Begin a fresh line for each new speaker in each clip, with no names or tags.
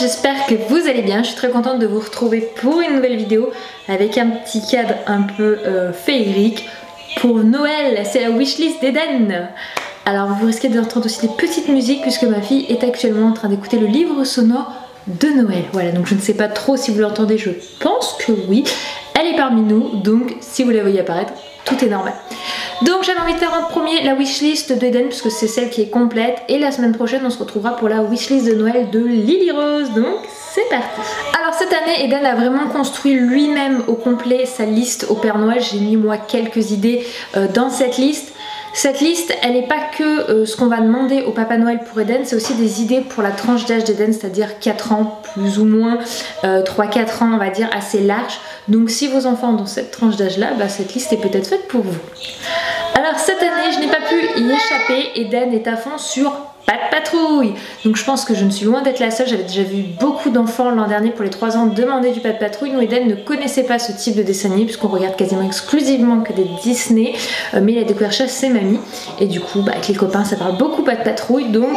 j'espère que vous allez bien. Je suis très contente de vous retrouver pour une nouvelle vidéo avec un petit cadre un peu féerique pour Noël. C'est la wishlist d'Eden. Alors vous risquez d'entendre aussi des petites musiques puisque ma fille est actuellement en train d'écouter le livre sonore de Noël. Voilà, donc je ne sais pas trop si vous l'entendez, je pense que oui. Elle est parmi nous, donc si vous la voyez apparaître, tout est normal. Donc j'avais envie de faire en premier la wishlist d'Eden puisque c'est celle qui est complète, et la semaine prochaine on se retrouvera pour la wishlist de Noël de Lily Rose, donc c'est parti. Alors cette année Eden a vraiment construit lui-même au complet sa liste au Père Noël. J'ai mis moi quelques idées dans cette liste. Cette liste, elle n'est pas que ce qu'on va demander au Papa Noël pour Eden, c'est aussi des idées pour la tranche d'âge d'Eden, c'est-à-dire 4 ans plus ou moins, 3-4 ans on va dire, assez large. Donc si vos enfants ont dans cette tranche d'âge-là, bah, cette liste est peut-être faite pour vous. Alors cette année, je n'ai pas pu y échapper, Eden est à fond sur Pat' Patrouille. Donc je pense que je ne suis loin d'être la seule, j'avais déjà vu beaucoup d'enfants l'an dernier pour les 3 ans demander du Pat' Patrouille. Nous, Eden ne connaissait pas ce type de dessin animé puisqu'on regarde quasiment exclusivement que des Disney, mais il a découvert chez ses mamies et du coup avec les copains ça parle beaucoup Pat' Patrouille. Donc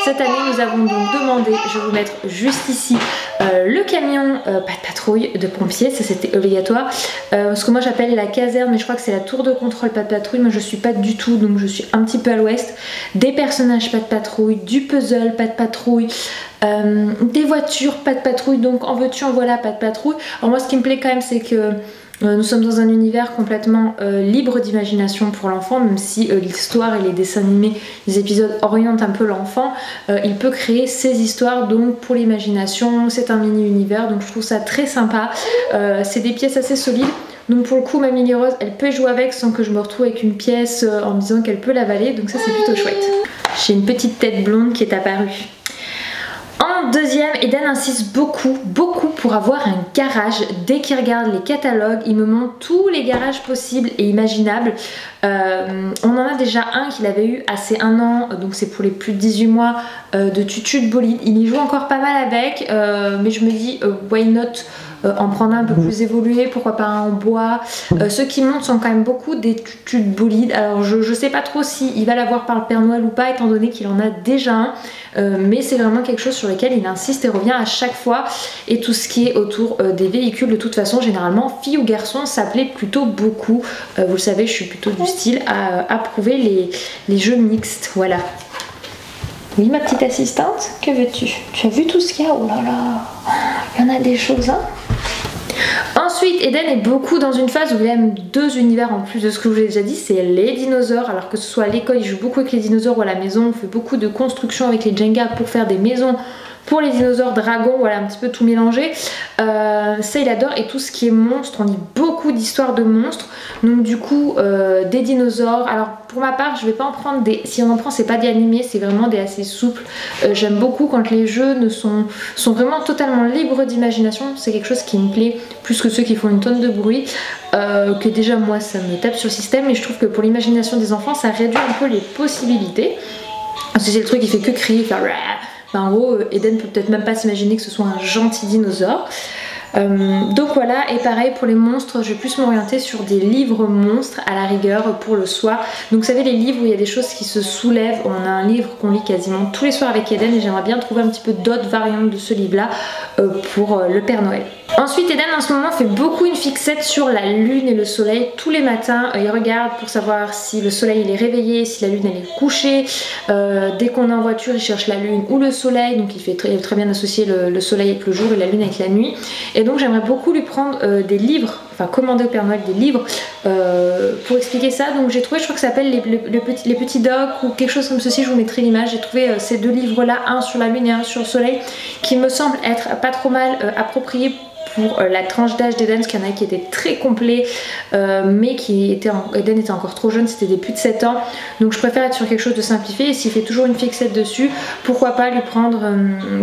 cette année nous avons donc demandé, je vais vous mettre juste ici le camion Pat' Patrouille de pompiers, ça c'était obligatoire, ce que moi j'appelle la caserne, mais je crois que c'est la tour de contrôle Pat' Patrouille. Moi je suis pas du tout, donc je suis un petit peu à l'ouest. Des personnages Pat' Patrouille, du puzzle Pat' Patrouille, des voitures Pat' Patrouille, donc en veux-tu en voilà Pat' Patrouille. Alors moi ce qui me plaît quand même c'est que nous sommes dans un univers complètement libre d'imagination pour l'enfant, même si l'histoire et les dessins animés, les épisodes orientent un peu l'enfant, il peut créer ses histoires, donc pour l'imagination, c'est un mini-univers, donc je trouve ça très sympa. C'est des pièces assez solides, donc pour le coup ma Lily Rose, elle peut jouer avec sans que je me retrouve avec une pièce en me disant qu'elle peut l'avaler, donc ça c'est plutôt chouette. J'ai une petite tête blonde qui est apparue. En deuxième, Eden insiste beaucoup pour avoir un garage. Dès qu'il regarde les catalogues, il me montre tous les garages possibles et imaginables. On en a déjà un qu'il avait eu à ses 1 an, donc c'est pour les plus de 18 mois, de tutu de bolide. Il y joue encore pas mal avec, mais je me dis why not en prendre un peu plus évolué, pourquoi pas un en bois. Ceux qui montent sont quand même beaucoup des tutus de bolide. Alors je sais pas trop s'il va l'avoir par le Père Noël ou pas, étant donné qu'il en a déjà un. Mais c'est vraiment quelque chose sur lequel il insiste et revient à chaque fois, et tout ce qui est autour des véhicules de toute façon généralement fille ou garçon ça plaît plutôt beaucoup. Vous le savez, je suis plutôt du style à approuver les jeux mixtes, voilà. Oui ma petite assistante, que veux-tu? Tu as vu tout ce qu'il y a? Oh là là, il y en a des choses hein. Ensuite, Eden est beaucoup dans une phase où il aime 2 univers en plus de ce que je vous ai déjà dit, c'est les dinosaures. Alors que ce soit à l'école, il joue beaucoup avec les dinosaures, ou à la maison, on fait beaucoup de construction avec les Jenga pour faire des maisons pour les dinosaures, dragons, voilà, un petit peu tout mélangé. Ça il adore, et tout ce qui est monstres, on lit beaucoup d'histoires de monstres. Donc du coup des dinosaures. Alors pour ma part je vais pas en prendre des, si on en prend c'est pas des animés, c'est vraiment des assez souples. J'aime beaucoup quand les jeux sont vraiment totalement libres d'imagination, c'est quelque chose qui me plaît plus que ceux qui font une tonne de bruit, que déjà moi ça me tape sur le système, et je trouve que pour l'imagination des enfants ça réduit un peu les possibilités. Parce que c'est le truc qui fait que crier, faire ben, en gros, Eden peut peut-être même pas s'imaginer que ce soit un gentil dinosaure. Donc voilà, et pareil pour les monstres, je vais plus m'orienter sur des livres monstres à la rigueur pour le soir. Donc vous savez, les livres où il y a des choses qui se soulèvent, on a un livre qu'on lit quasiment tous les soirs avec Eden, et j'aimerais bien trouver un petit peu d'autres variantes de ce livre là pour le Père Noël. Ensuite Eden en ce moment fait beaucoup une fixette sur la lune et le soleil. Tous les matins il regarde pour savoir si le soleil il est réveillé, si la lune elle est couchée. Dès qu'on est en voiture il cherche la lune ou le soleil, donc il fait très bien associer le soleil avec le jour et la lune avec la nuit. Et donc j'aimerais beaucoup lui prendre des livres, enfin commander au Père Noël des livres pour expliquer ça. Donc j'ai trouvé, je crois que ça s'appelle les petits docs ou quelque chose comme ceci, je vous mettrai l'image. J'ai trouvé ces 2 livres là, un sur la lune et un sur le soleil, qui me semblent être pas trop mal appropriés pour la tranche d'âge d'Eden, parce qu'il y en a qui étaient très complets, mais Eden était encore trop jeune, c'était des plus de 7 ans, donc je préfère être sur quelque chose de simplifié. Et s'il fait toujours une fixette dessus, pourquoi pas lui prendre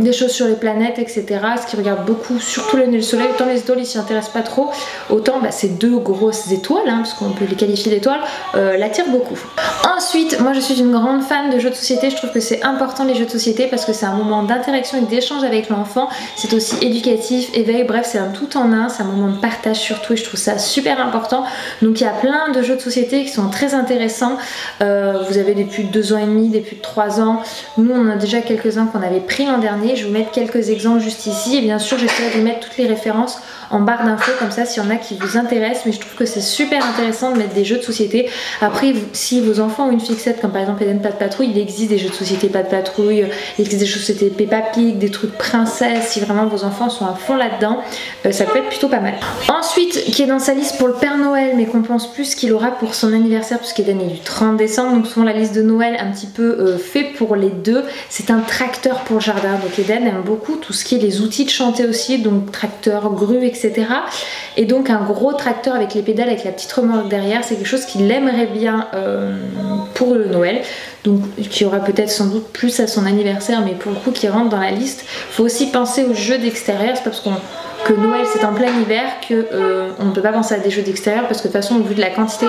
des choses sur les planètes, etc. Ce qui regarde beaucoup, surtout le soleil. Autant les étoiles il s'y intéresse pas trop, autant ces 2 grosses étoiles, hein, parce qu'on peut les qualifier d'étoiles, l'attirent beaucoup. Ensuite, moi je suis une grande fan de jeux de société. Je trouve que c'est important les jeux de société parce que c'est un moment d'interaction et d'échange avec l'enfant. C'est aussi éducatif, éveil, bref c'est un tout en un, c'est un moment de partage surtout et je trouve ça super important. Donc il y a plein de jeux de société qui sont très intéressants. Vous avez des plus de 2 ans et demi, des plus de 3 ans. Nous on en a déjà quelques-uns qu'on avait pris l'an dernier. Je vais vous mettre quelques exemples juste ici et bien sûr j'essaierai de vous mettre toutes les références en barre d'infos comme ça s'il y en a qui vous intéressent, mais je trouve que c'est super intéressant de mettre des jeux de société. Après si vos enfants ont une fixette comme par exemple Eden Pas de Patrouille, il existe des jeux de société Pas de Patrouille, il existe des jeux de société Peppa Pig, des trucs princesse, si vraiment vos enfants sont à fond là-dedans, ça peut être plutôt pas mal. Ensuite, qui est dans sa liste pour le Père Noël mais qu'on pense plus qu'il aura pour son anniversaire puisqu'Eden est du 30 décembre, donc souvent la liste de Noël un petit peu fait pour les deux, c'est un tracteur pour le jardin. Donc Eden aime beaucoup tout ce qui est les outils de chantier aussi, donc tracteur, grue, etc. Et donc un gros tracteur avec les pédales, avec la petite remorque derrière, c'est quelque chose qu'il aimerait bien pour le Noël, donc qui aura peut-être sans doute plus à son anniversaire, mais pour le coup qui rentre dans la liste. Il faut aussi penser aux jeux d'extérieur, c'est pas parce que Noël c'est en plein hiver que on ne peut pas penser à des jeux d'extérieur, parce que de toute façon au vu de la quantité,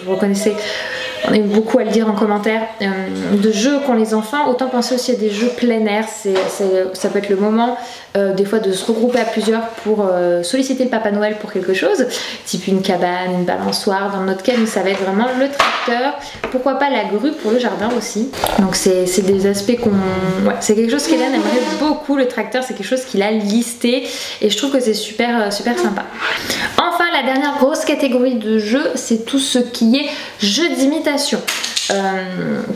vous reconnaissez, on a eu beaucoup à le dire en commentaire, de jeux qu'ont les enfants, autant penser aussi à des jeux plein air. Ça peut être le moment des fois de se regrouper à plusieurs pour solliciter le Papa Noël pour quelque chose, type une cabane, une balançoire. Dans notre cas, ça va être vraiment le tracteur, pourquoi pas la grue pour le jardin aussi. Donc c'est des aspects c'est quelque chose qu'Hélène aimerait beaucoup. Le tracteur c'est quelque chose qu'il a listé et je trouve que c'est super sympa. Enfin, la dernière grosse catégorie de jeux, c'est tout ce qui est jeux d'imitation.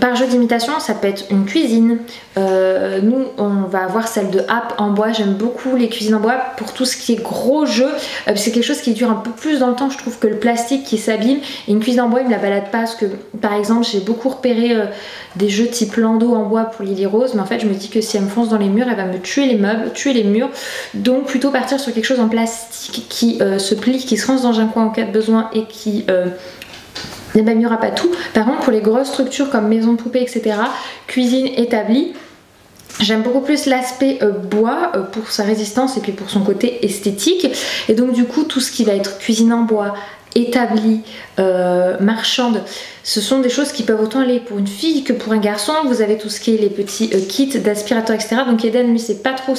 Par jeu d'imitation, ça peut être une cuisine. Nous, on va avoir celle de App en bois. J'aime beaucoup les cuisines en bois pour tout ce qui est gros jeu. C'est quelque chose qui dure un peu plus dans le temps, je trouve, que le plastique qui s'abîme. Et une cuisine en bois, il me la balade pas parce que, par exemple, j'ai beaucoup repéré des jeux type Lando en bois pour Lily Rose, mais en fait, je me dis que si elle me fonce dans les murs, elle va me tuer les meubles, tuer les murs. Donc, plutôt partir sur quelque chose en plastique qui se plie, qui se range dans un coin en cas de besoin et qui n'abîmera pas tout. Par contre, pour les grosses structures comme maison poupée, etc., cuisine établie, j'aime beaucoup plus l'aspect bois pour sa résistance et puis pour son côté esthétique. Et donc du coup, tout ce qui va être cuisine en bois, établie, marchande, ce sont des choses qui peuvent autant aller pour une fille que pour un garçon. Vous avez tout ce qui est les petits kits d'aspirateurs, etc. Donc Eden, lui, c'est pas trop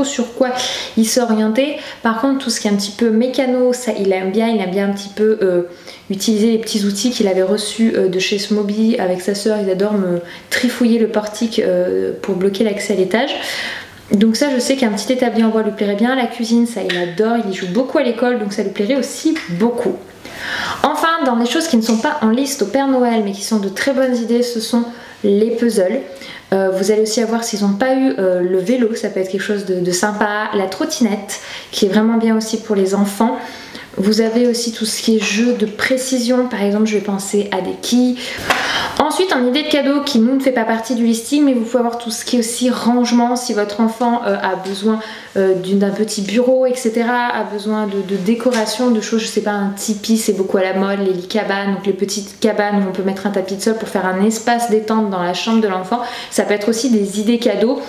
sur quoi il s'est orienté. Par contre, tout ce qui est un petit peu mécano, ça il aime bien un petit peu utiliser les petits outils qu'il avait reçus de chez Smoby avec sa soeur. Ils adorent me trifouiller le portique pour bloquer l'accès à l'étage. Donc ça, je sais qu'un petit établi en bois lui plairait bien. La cuisine, ça il adore, il y joue beaucoup à l'école, donc ça lui plairait aussi beaucoup. Enfin, dans les choses qui ne sont pas en liste au Père Noël mais qui sont de très bonnes idées, ce sont les puzzles. Vous allez aussi avoir, s'ils n'ont pas eu le vélo, ça peut être quelque chose de sympa. La trottinette, qui est vraiment bien aussi pour les enfants. Vous avez aussi tout ce qui est jeu de précision, par exemple je vais penser à des quilles. Ensuite, en idée de cadeau qui nous ne fait pas partie du listing, mais vous pouvez avoir tout ce qui est aussi rangement, si votre enfant a besoin d'un petit bureau, etc., a besoin de décoration, de choses, je sais pas, un tipi, c'est beaucoup à la mode, les lits cabanes, donc les petites cabanes où on peut mettre un tapis de sol pour faire un espace détente dans la chambre de l'enfant. Ça peut être aussi des idées cadeaux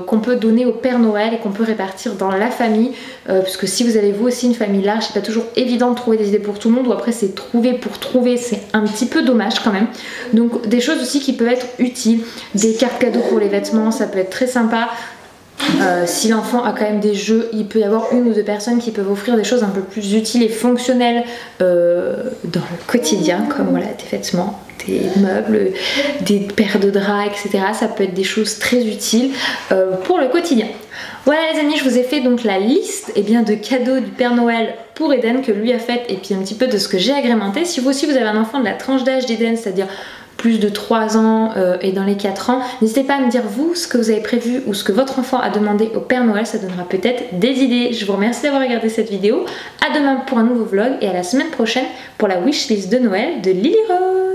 qu'on peut donner au Père Noël et qu'on peut répartir dans la famille, parce que si vous avez vous aussi une famille large, c'est pas toujours évident de trouver des idées pour tout le monde, ou après c'est trouver pour trouver, c'est un petit peu dommage quand même. Donc des choses aussi qui peuvent être utiles, des cartes cadeaux pour les vêtements, ça peut être très sympa. Si l'enfant a quand même des jeux, il peut y avoir une ou deux personnes qui peuvent offrir des choses un peu plus utiles et fonctionnelles dans le quotidien, comme voilà, des vêtements, des meubles, des paires de draps, etc. Ça peut être des choses très utiles pour le quotidien. Voilà les amis, je vous ai fait donc la liste de cadeaux du Père Noël pour Eden que lui a fait, et puis un petit peu de ce que j'ai agrémenté. Si vous aussi vous avez un enfant de la tranche d'âge d'Eden, c'est-à-dire plus de 3 ans et dans les 4 ans, n'hésitez pas à me dire vous ce que vous avez prévu ou ce que votre enfant a demandé au Père Noël, ça donnera peut-être des idées. Je vous remercie d'avoir regardé cette vidéo, à demain pour un nouveau vlog et à la semaine prochaine pour la wishlist de Noël de Lily Rose.